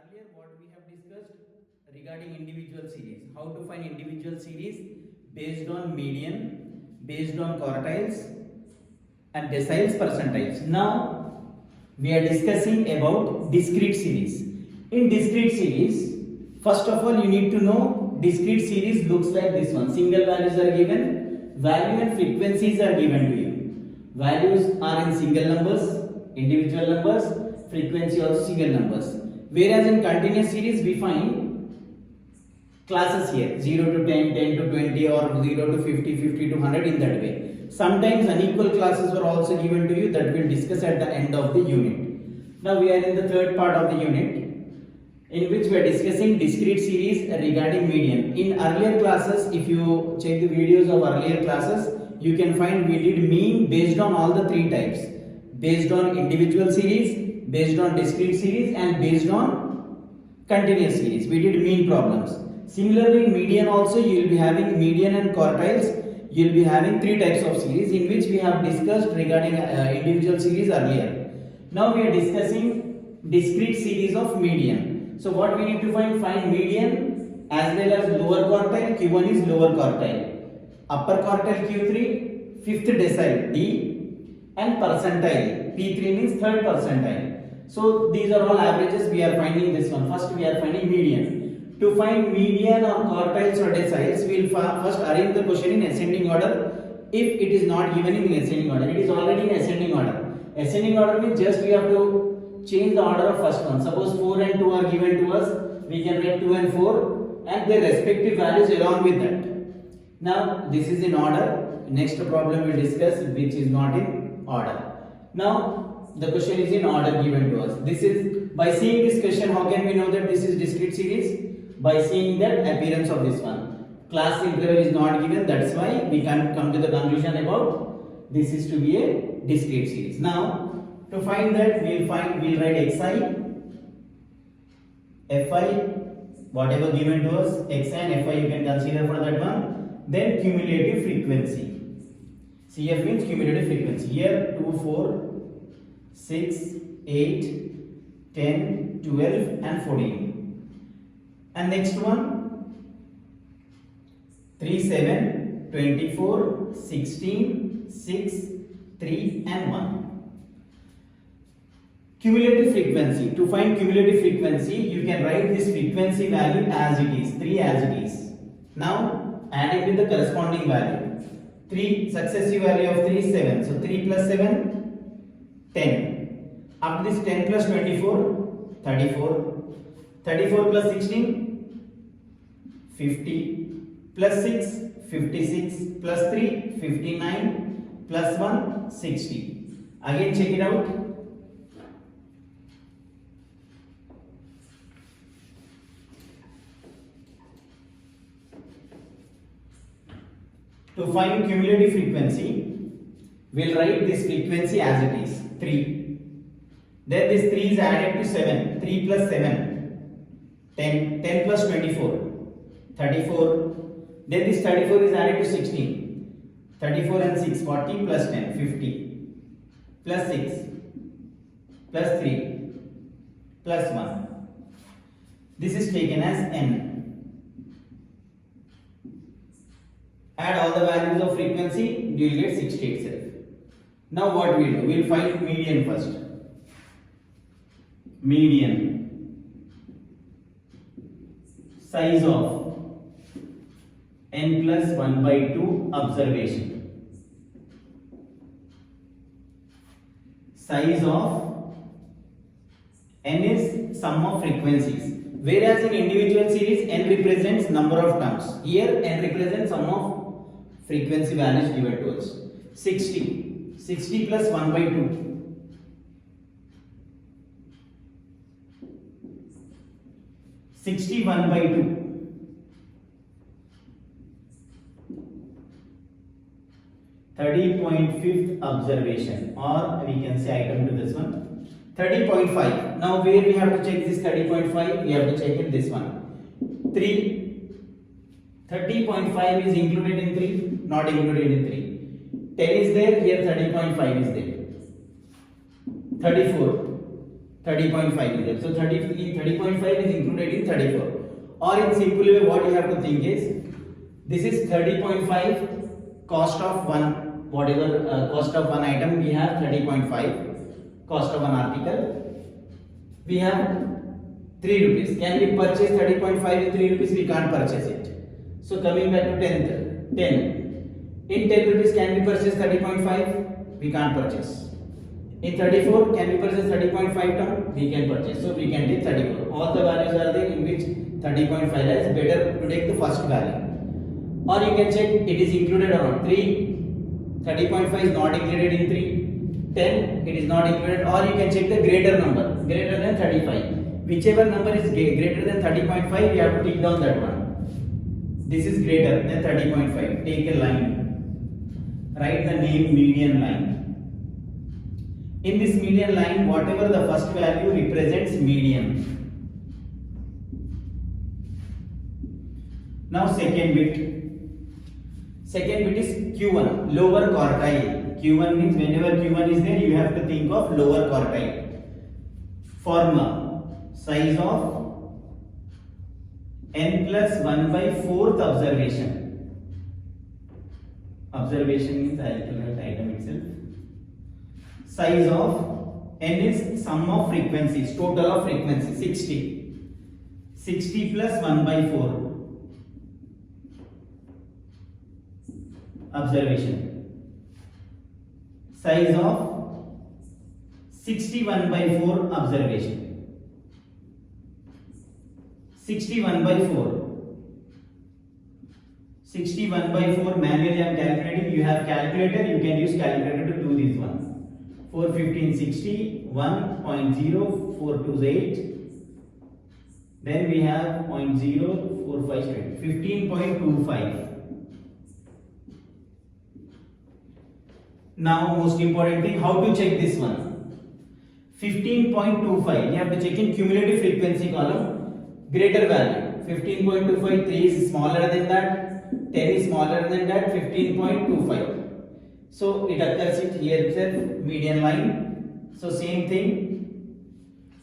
earlier what we have discussed regarding individual series, how to find individual series based on median, based on quartiles and deciles, percentiles. Now we are discussing about discrete series. In discrete series, first of all you need to know discrete series looks like this one. Single values are given, value and frequencies are given to you. Values are in single numbers, individual numbers, frequency also single numbers. Whereas in continuous series we find classes here 0 to 10, 10 to 20 or 0 to 50, 50 to 100 in that way. Sometimes unequal classes were also given to you that we'll discuss at the end of the unit. Now we are in the third part of the unit in which we are discussing discrete series regarding median. In earlier classes, if you check the videos of earlier classes, you can find we did mean based on all the three types. Based on individual series, based on discrete series and based on continuous series. We did mean problems. Similarly in median also you will be having median and quartiles. You will be having three types of series in which we have discussed regarding individual series earlier. Now we are discussing discrete series of median. So what we need to find median as well as lower quartile. Q1 is lower quartile, upper quartile Q3, fifth decile D, and percentile P3 means third percentile. So these are all averages. We are finding this one. First we are finding median. To find median or quartiles or deciles, we will first arrange the question in ascending order. If it is not given in ascending order, it is already in ascending order. Ascending order means just we have to change the order of first one. Suppose 4 and 2 are given to us, we can write 2 and 4 and their respective values along with that. Now this is in order. Next problem we will discuss which is not in order. Now the question is in order given to us. This is by seeing this question, how can we know that this is discrete series? By seeing that appearance of this one. Class interval is not given, that's why we can come to the conclusion about this is to be a discrete series. Now to find that we'll write xi, fi, whatever given to us, xi and fi you can consider for that one. Then cumulative frequency. CF means cumulative frequency. Here 2, 4, 6, 8, 10, 12 and 14. And next one 3, 7, 24, 16, 6, 3 and 1. Cumulative frequency. To find cumulative frequency, you can write this frequency value as it is, 3 as it is. Now add it with the corresponding value. 3 successive value of 3 is 7. So 3 plus 7, 10. After this 10 plus 24, 34. 34 plus 16, 50. Plus 6, 56. Plus 3, 59. Plus 1, 60. Again check it out. To find cumulative frequency, we'll write this frequency as it is, 3. Then this 3 is added to 7. 3 plus 7, 10. 10 plus 24, 34. Then this 34 is added to 16. 34 and 6, 40 plus 10, 50. Plus 6, plus 3, plus 1. This is taken as n. Add all the values of frequency, you will get 60 itself. Now what we will do? We will find median first. Median. Size of n plus 1 by 2 observation. Size of n is sum of frequencies. Whereas in individual series n represents number of terms. Here n represents sum of frequency values given to us. 60. 60 plus 1 by 2. 61 by 2. 30.5th observation, or we can say I come to this one. 30.5. Now where we have to check this 30.5? We have to check it this one. 3. 30.5 is included in 3, not included in 3. 10 is there, here 30.5 is there. 34. 30.5 is there. So 30.5 is included in 34. Or in simple way, what you have to think is, this is 30.5 cost of one, whatever cost of one item we have 30.5 cost of one article. We have 3 rupees. Can we purchase 30.5 with 3 rupees? We can't purchase it. So coming back to 10. In 10 rupees, can we purchase 30.5? We can't purchase. In 34, can we purchase 30.5 term? We can purchase. So we can take 34. All the values are there in which 30.5 lies. Better to take the first value. Or you can check it is included or not. 30.5 is not included in 3. 10, it is not included. Or you can check the greater number, greater than 35. Whichever number is greater than 30.5, we have to tick down that one. This is greater than 30.5. Take a line. Write the name median line. In this median line, whatever the first value represents median. Now second bit. Second bit is Q1, lower quartile. Q1 means whenever Q1 is there, you have to think of lower quartile. Formula, size of n plus 1 by 4th observation. Observation means I will write item itself. Size of n is sum of frequencies, total of frequencies, 60. 60 plus 1 by 4. Observation. Size of 61 by 4 observation. 61 by 4. 61 by 4 manually I am calculating. You have calculator, you can use calculator to do this one. 4 15 60, 1.0, 4 2 8. Then we have 0.045 15.25. Now most important thing, how to check this one? 15.25, you have to check in cumulative frequency column, greater value. 15.25, 3 is smaller than that, 10 is smaller than that, 15.25. So it occurs it here itself, median line. So same thing,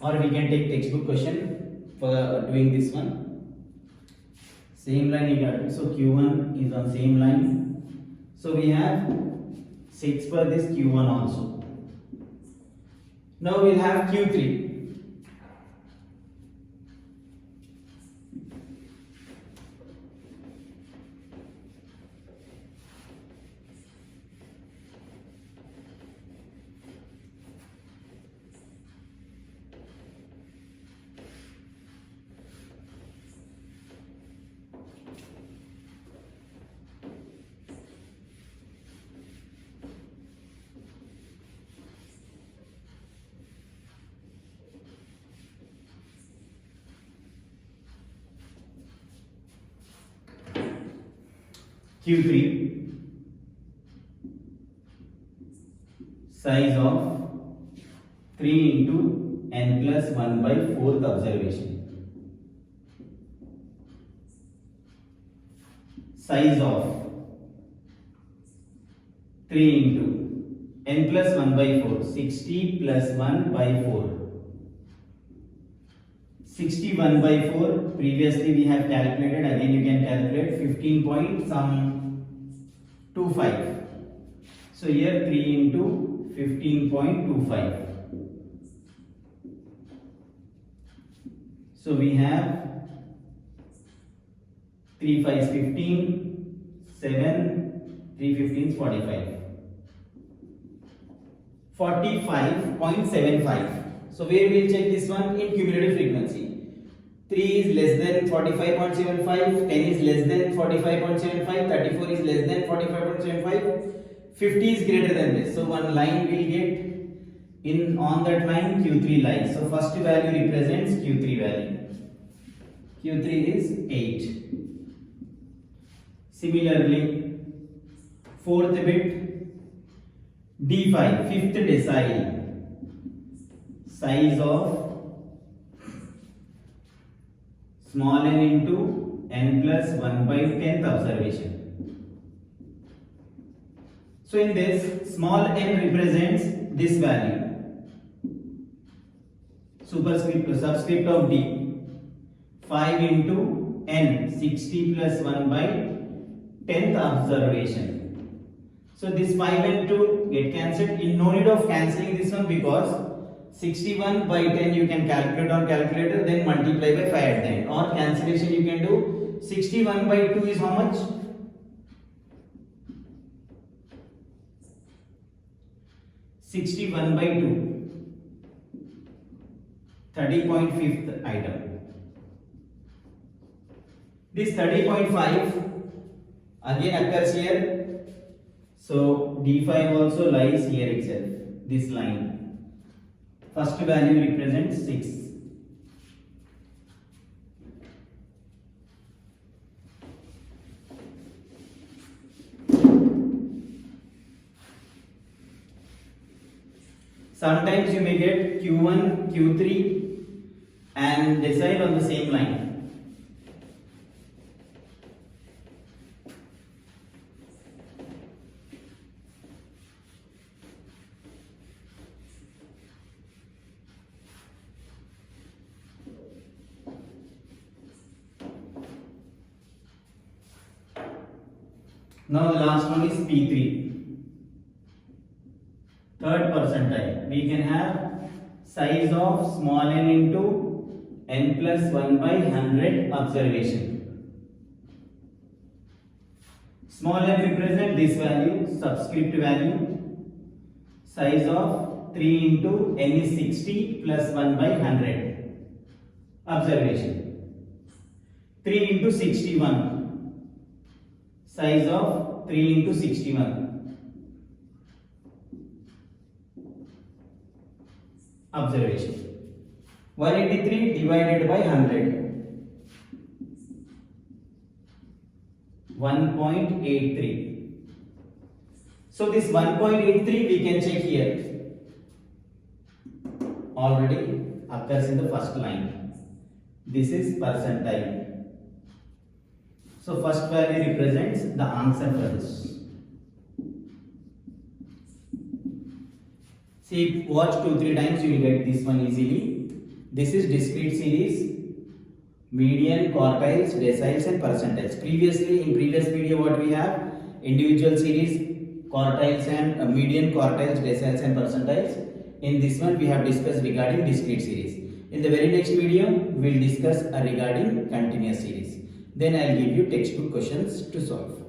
or we can take textbook question for doing this one. Same line you got it. So Q1 is on same line. So we have 6 for this Q1 also. Now we'll have Q3. Q3, size of 3 into n plus 1 by 4th observation. Size of 3 into n plus 1 by 4, 60 plus 1 by 4. 61 by 4, previously we have calculated, again you can calculate 15.25. So here 3 into 15.25. So we have 3 5 is 15, 7, 3 15 is 45. 45.75. So where we will check this one? In cumulative frequency. 3 is less than 45.75, 10 is less than 45.75, 34 is less than 45.75, 50 is greater than this. So one line will get in on that line Q3 line. So first value represents Q3 value. Q3 is 8. Similarly, fourth bit D5, fifth decile. Size of small n into n plus 1 by 10th observation. So in this, small n represents this value. subscript of d 5 into n 60 plus 1 by 10th observation. So this 5 and 2 get cancelled. In no need of cancelling this one because 61 by 10 you can calculate on calculator, then multiply by 5 at the end, or cancellation you can do. 61 by 2 is how much? 61 by 2, 30.5th item. This 30.5 again occurs here, so d5 also lies here itself, this line. First value represents 6. Sometimes you may get Q1, Q3 and decile on the same line. Now the last one is P3. Third percentile. We can have size of small n into n plus 1 by 100 observation. Small n represent this value, subscript value. Size of 3 into n is 60 plus 1 by 100 observation. 3 into 61. Size of 3 into 61. Observation. 183 divided by 100. 1.83. So this 1.83 we can check here. Already occurs in the first line. This is percentile. So first value represents the answer for this. See, watch 2-3 times, you will get this one easily. This is discrete series, median, quartiles, deciles and percentiles. Previously, in previous video what we have, individual series, quartiles and median, quartiles, deciles and percentiles. In this one we have discussed regarding discrete series. In the very next video, we will discuss regarding continuous series. Then I will give you textbook questions to solve.